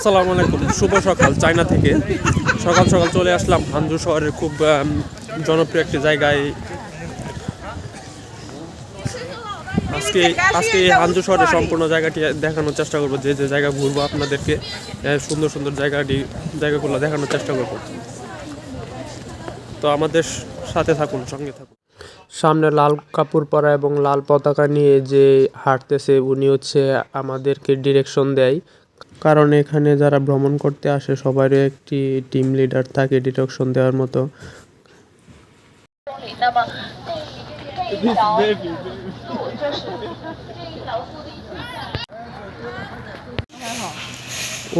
আসসালামু আলাইকুম, শুভ সকাল। চায়না থেকে সকাল সকাল চলে আসলাম হানজু শহরের খুব জনপ্রিয় একটি জায়গায়। আজকে আজকে এই হানজু শহরের সম্পূর্ণ জায়গাটি দেখানোর চেষ্টা করবো। যে যে জায়গা ঘুরবো আপনাদেরকে সুন্দর সুন্দর জায়গাগুলো দেখানোর চেষ্টা করব। তো আমাদের সাথে থাকুন, সঙ্গে থাকুন। সামনে লাল কাপড় পরা এবং লাল পতাকা নিয়ে যে হাঁটতেছে উনি হচ্ছে আমাদেরকে ডিরেকশন দেয়। কারণ এখানে যারা ভ্রমণ করতে আসে সবারই একটি টিম লিডার থাকে ডিরেকশন দেওয়ার মতো।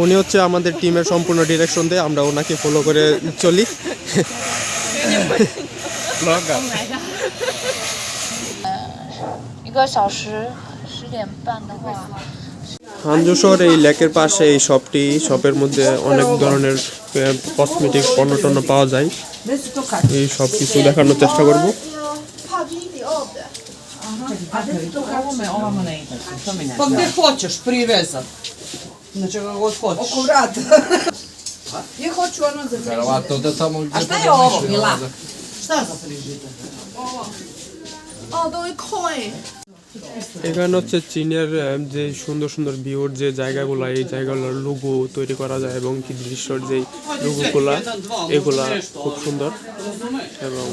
উনি হচ্ছে আমাদের টিমের সম্পূর্ণ ডিরেকশন দেয়, আমরা ওনাকে ফলো করে চলি। হানজু শহরে এই লেকের পাশে এই শপের মধ্যে অনেক ধরনের কসমেটিক পণ্য টণ্য পাওয়া যায়। এই সব কিছু দেখানোর চেষ্টা করব। Где хочешь привязать. Значит, вот хочешь. Аккуратно. Я хочу оно запряжить. А что я ово, Мила? Что за фрижит? Oh, då är koj. এখানে হচ্ছে চীনের যে সুন্দর সুন্দর ভিউর যে জায়গাগুলো, এই জায়গাগুলোর লোগো তৈরি করা যায় এবং কি দৃশ্যর যে লোগোগুলো এগুলা খুব সুন্দর। এবং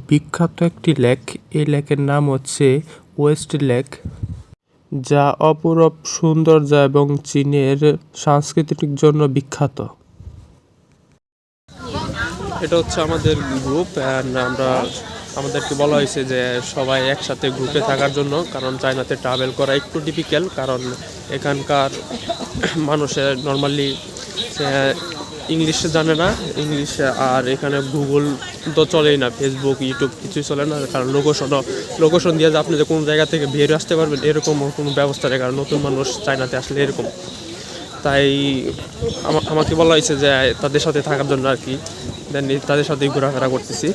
বিখ্যাত একটি লেক, এই লেকের নাম হচ্ছে ওয়েস্ট লেক, যা অপরূপ সৌন্দর্য এবং চীনের সাংস্কৃতিক জন্য বিখ্যাত। এটা হচ্ছে আমাদের গ্রুপ। আমাদেরকে বলা হয়েছে যে সবাই একসাথে গ্রুপে থাকার জন্য, কারণ চায়নাতে ট্রাভেল করা একটু ডিফিকাল্ট। কারণ এখানকার মানুষের নর্মালি ইংলিশে জানে না, ইংলিশে, আর এখানে গুগল তো চলেই না, ফেসবুক ইউটিউব কিছুই চলে না। কারণ লোকেশন দিয়ে যে আপনি যে কোনো জায়গা থেকে বেরিয়ে আসতে পারবেন এরকম কোনো ব্যবস্থা নেই, কারণ নতুন মানুষ চায়নাতে আসলে এরকম। তাই আমাকে বলা হয়েছে যে তাদের সাথে থাকার জন্য আর কি, দেন তাদের সাথেই ঘোরাফেরা করতেছি।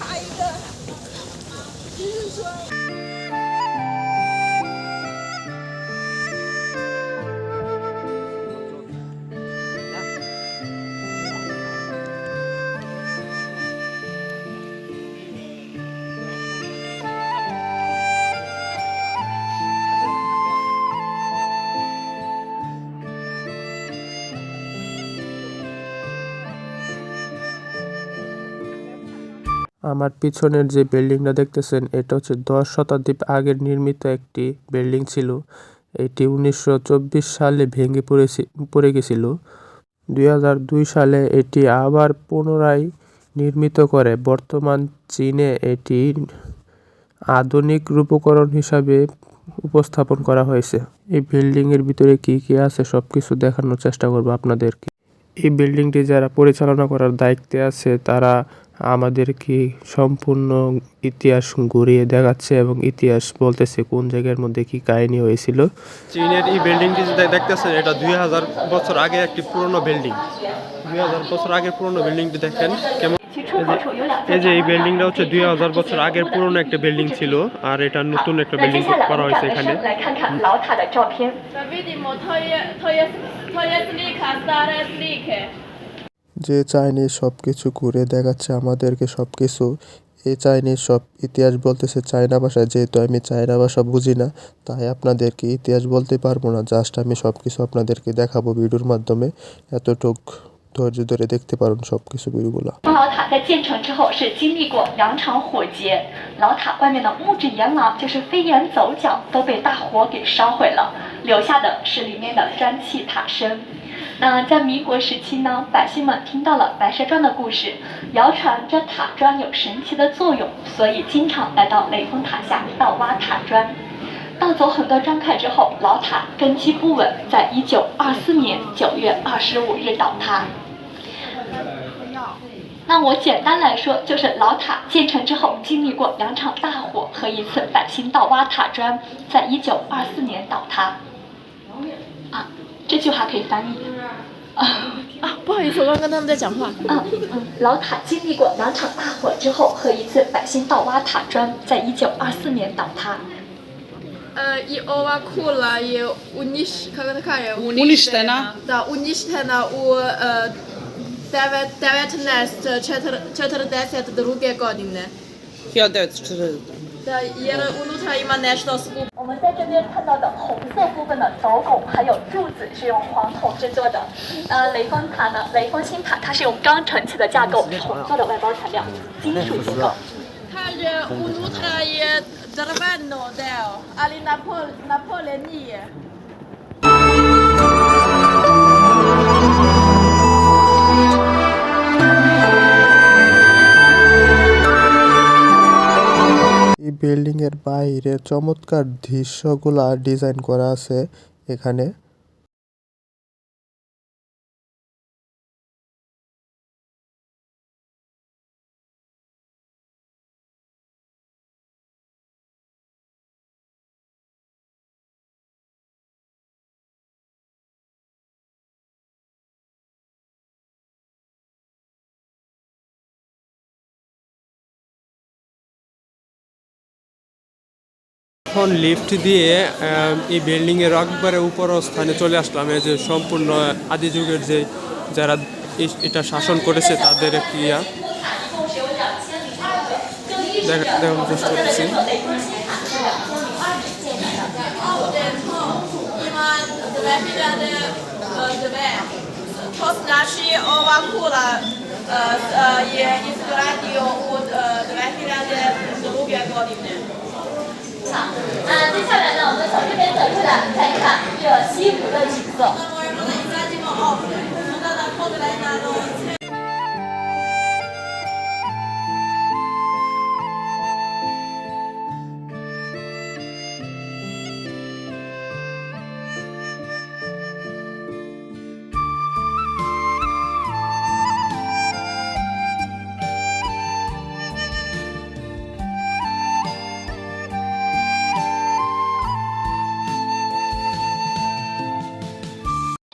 আমার পিছনের যে বিল্ডিংটা দেখতেছেন এটা হচ্ছে 10 শতাব্দী আগের নির্মিত একটি বিল্ডিং ছিল। এটি 1924 সালে ভেঙে পড়ে গেছিল। 2002 সালে এটি আবার পুনরায় নির্মিত করে বর্তমান চীনে এটি আধুনিক রূপকরণ হিসাবে উপস্থাপন করা হয়েছে। এই বিল্ডিংয়ের ভিতরে কি কি আছে সবকিছু দেখানোর চেষ্টা করব আপনাদেরকে। এই বিল্ডিংটি যারা পরিচালনা করার দায়িত্বে আছে তারা আমাদেরকে সম্পূর্ণ ইতিহাস ঘুরিয়ে দেখাচ্ছে এবং ইতিহাস বলতেছে কোন জায়গার মধ্যে কি কাহিনী হয়েছিল। চীনের এই বিল্ডিংটি যেটা দেখতেছেন এটা 2000 বছর আগে একটি পুরনো বিল্ডিং। 2000 বছর আগের পুরনো বিল্ডিংটি দেখেন কেমন। এই যে এই বিল্ডিংটা হচ্ছে 2000 বছর আগের পুরনো একটা বিল্ডিং ছিল, আর এটা নতুন একটা বিল্ডিং করা হয়েছে এখানে। যে চাইনিজ সব কিছু ঘুরে দেখাচ্ছে আমাদেরকে সব কিছু। এই চাইনিজ সব ইতিহাস বলতেছে চায়না ভাষায়, যেহেতু আমি চায়না ভাষা বুঝি না তাই আপনাদেরকে ইতিহাস বলতে পারবো না, জাস্ট আমি সব কিছু আপনাদেরকে দেখাবো ভিডিওর মাধ্যমে। এতটুক ধৈর্য ধরে দেখতে পারুন সব কিছু ভিডিওগুলো।老塔在建成之后是经历过2场火劫，老塔外面的木质檐廊就是飞檐走角都被大火给烧毁了，留下的是里面的砖砌塔身。那在民国时期呢，百姓们听到了白蛇传的故事，谣传这塔砖有神奇的作用，所以经常来到雷峰塔下盗挖塔砖。盗走很多砖块之后，老塔根基不稳，在1924年9月25日倒塌。那我简单来说，就是老塔建成之后，经历过2场大火和1次百姓盗挖塔砖，在1924年倒塌。啊，这句话可以翻译。不好意思，我刚刚跟他们在讲话。老塔经历过2场大火之后和1次百姓盗挖塔砖，在1924年倒塌。I ova kula je kako da kažem, Uništena. Da, uništena u 1942. godine. 1940. Da, jer unutra ima nešto skupo. 我们在这边看到的红色部分的斗拱还有柱子是用黄铜制作的。雷峰塔呢，雷峰新塔它是用钢承砌的架构，铜做的外包材料，金属结构。Kaže, unutra je drveno deo, ali na polje nije. এই বিল্ডিং এর বাইরে চমৎকার দৃশ্যগুলা ডিজাইন করা আছে এখানে। এখন লিফট দিয়ে এই বিল্ডিংয়ের একবারে উপর স্থানে চলে আসলাম। এই যে সম্পূর্ণ আদি যুগের যে যারা এটা শাসন করেছে তাদের একটি দেখানোর চেষ্টা করছি। To znači ova kula je izgradio od 2002. godine. 接下来呢，我们从这边走出来看一看这西湖的景色。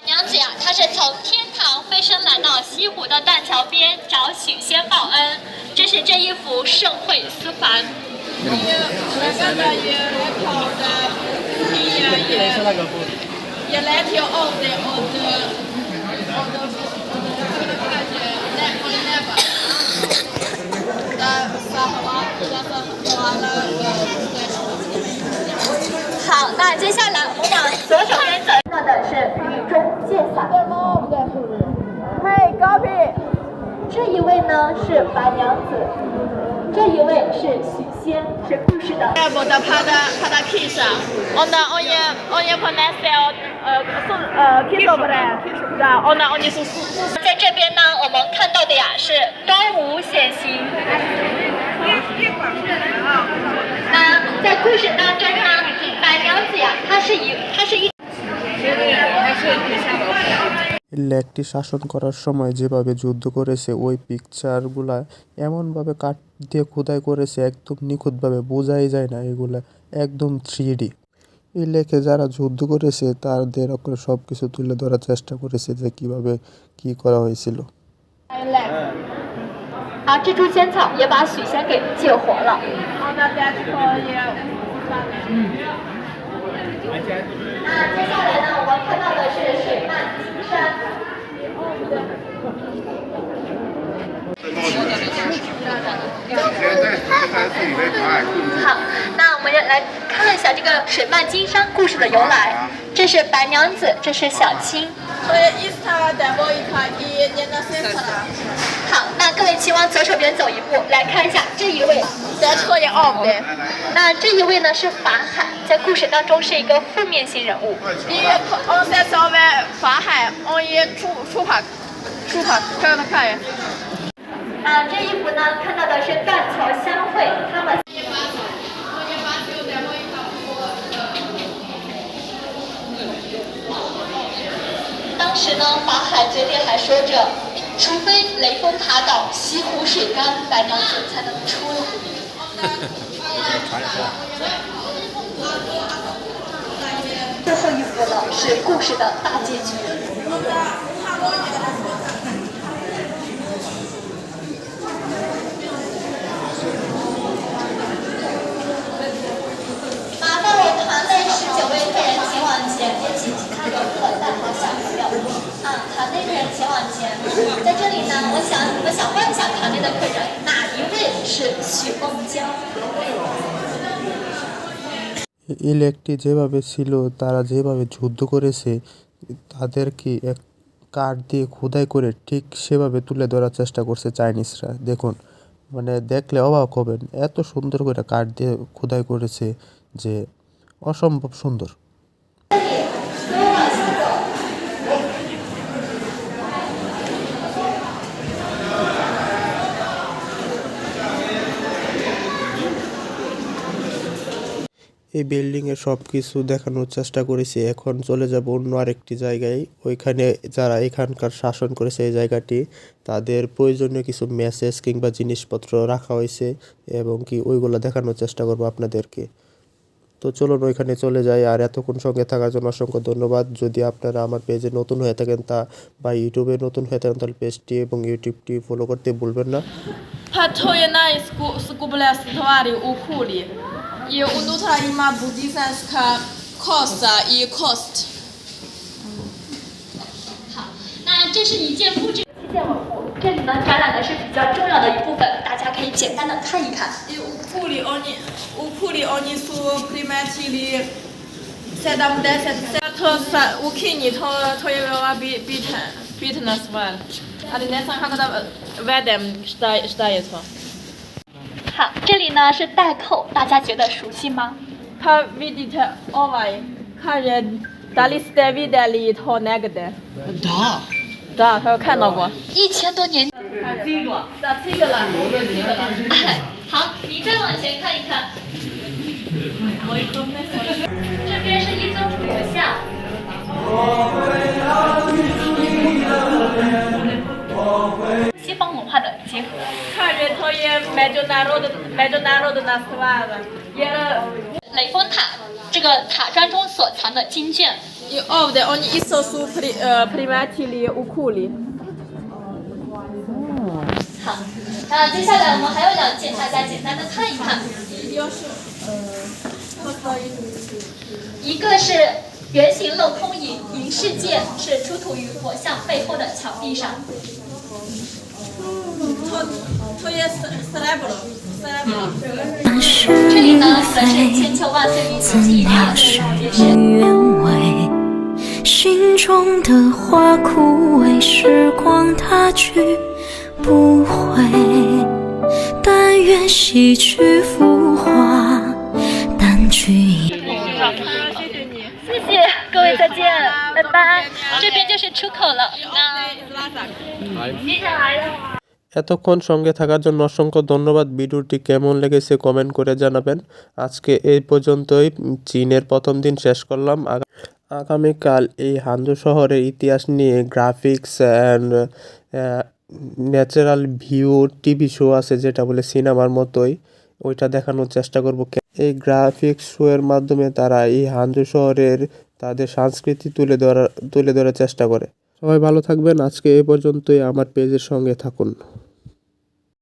娘子呀，她是从天堂飞升来到西湖的断桥边找许仙报恩，这是这一幅盛会丝幡。好，那接下来我们往左手边走，看到的是雨中借伞。嘿，高平。这一位呢是白娘子，这一位是许仙，是故事的。 Boda pada kiša. Onda on je ponesao kišobran. Da, oni su 在这边呢，我们看到的呀是端午显形。在故事当中呢，白娘子呀，她是一。 লেকটি শাসন করার সময় যেভাবে যুদ্ধ করেছে ওই পিকচারগুলা এমনভাবে কাঠ দিয়ে খোদাই করেছে একদম নিখুঁতভাবে, বোঝাই যায় না, এগুলা একদম 3D। এই লেকে যারা যুদ্ধ করেছে তাদের সব কিছু তুলে ধরার চেষ্টা করেছে যে কিভাবে কি করা হয়েছিল। 蜘蛛仙草也把许仙给救活了。接下来呢，我们看到的是水漫金山。好，那我们来看一下这个水漫金山故事的由来。这是白娘子，这是小青。To je ista devojka i njena sestra. 好，那各位请往左手边走一步，来看一下这一位。 Dečko je ovdje. 那这一位呢是法海，在故事当中是一个负面型人物。 I on se zove Fahaj, on je čupak. Čupak, kako da kaže? 这一幅呢看到的是断桥相会，他们。当时呢，法海嘴里还说着，除非雷峰塔倒，西湖水干，白娘子才能出来。最后一幅呢是故事的大结局。麻烦我团内19位客人请往前，也请其他游客带好小朋友。团内客人请往前。在这里呢，我想问一下团内的客人，哪一位是许梦江？ এই লেকটি যেভাবে ছিল, তারা যেভাবে যুদ্ধ করেছে, তাদেরকে এক কাঠ দিয়ে খোদাই করে ঠিক সেভাবে তুলে ধরার চেষ্টা করছে চাইনিজরা। দেখুন, মানে দেখলে অবাক হবেন, এত সুন্দর করে কাঠ দিয়ে খোদাই করেছে যে অসম্ভব সুন্দর। এই বিল্ডিংয়ের সব কিছু দেখানোর চেষ্টা করেছি। এখন চলে যাব অন্য আরেকটি জায়গায়। ওইখানে যারা এখানকার শাসন করেছে এই জায়গাটি, তাদের প্রয়োজনীয় কিছু মেসেজ কিংবা জিনিসপত্র রাখা হয়েছে এবং কি ওইগুলো দেখানোর চেষ্টা করব আপনাদেরকে। তো চলুন ওইখানে চলে যাই। আর এতক্ষণ সঙ্গে থাকার জন্য অসংখ্য ধন্যবাদ। যদি আপনারা আমার পেজে নতুন হয়ে থাকেন বা ইউটিউবে নতুন হয়ে থাকেন, তাহলে পেজটি এবং ইউটিউবটি ফলো করতে ভুলবেন না। Patojena skublestovali u Kuli. I unutra ima buddhistanska kosta i kost. 好，那这是一件复制器件文物，这里呢展览的是比较重要的一部分，大家可以简单的看一看。 I u Kuli oni su primetili 70 to sa ukini to je veoma bitna stvar. Ali ne znam kako da vedem šta je to. 好，这里呢是袋扣，大家觉得熟悉吗？ Pa vidite ovaj, kaže, da li ste videli to negde? Da. Da,看到过。 1000多年。Da, cigala. 好，您再往前看一看，这边是一尊佛像。西方文化的结合。 Kaže, to je međunarodna stvar. Jer 雷峰塔这个塔砖中所藏的经卷。 i ovde oni isto su primetili u Kuli. 好，那接下来我们还有2件，大家简单的看一看。一个是圆形镂空银饰件，是出土于佛像背后的墙壁上。 To je srebro. 这里呢，则是千秋万岁于奇迹塔的也是。原味，心中的花枯萎，时光它去不回，但愿洗去浮华，淡去一。谢谢各位，再见，拜拜。这边就是出口了。那接下来的话。 এতক্ষণ সঙ্গে থাকার জন্য অসংখ্য ধন্যবাদ। ভিডিওটি কেমন লেগেছে comment করে জানাবেন। আজকে এই পর্যন্তই, চীনের প্রথম দিন শেষ করলাম। আগামীকাল এই হানজো শহরের ইতিহাস নিয়ে graphics and natural view TV show আছে, যেটা বলে সিনেমার মতোই, ওইটা দেখানোর চেষ্টা করব। এই গ্রাফিক্স শো এর মাধ্যমে তারা এই হানজো শহরের তাদের সংস্কৃতি তুলে ধরার চেষ্টা করে। সবাই ভালো থাকবেন। আজকে এই পর্যন্তই। আমার পেজের সঙ্গে থাকুন।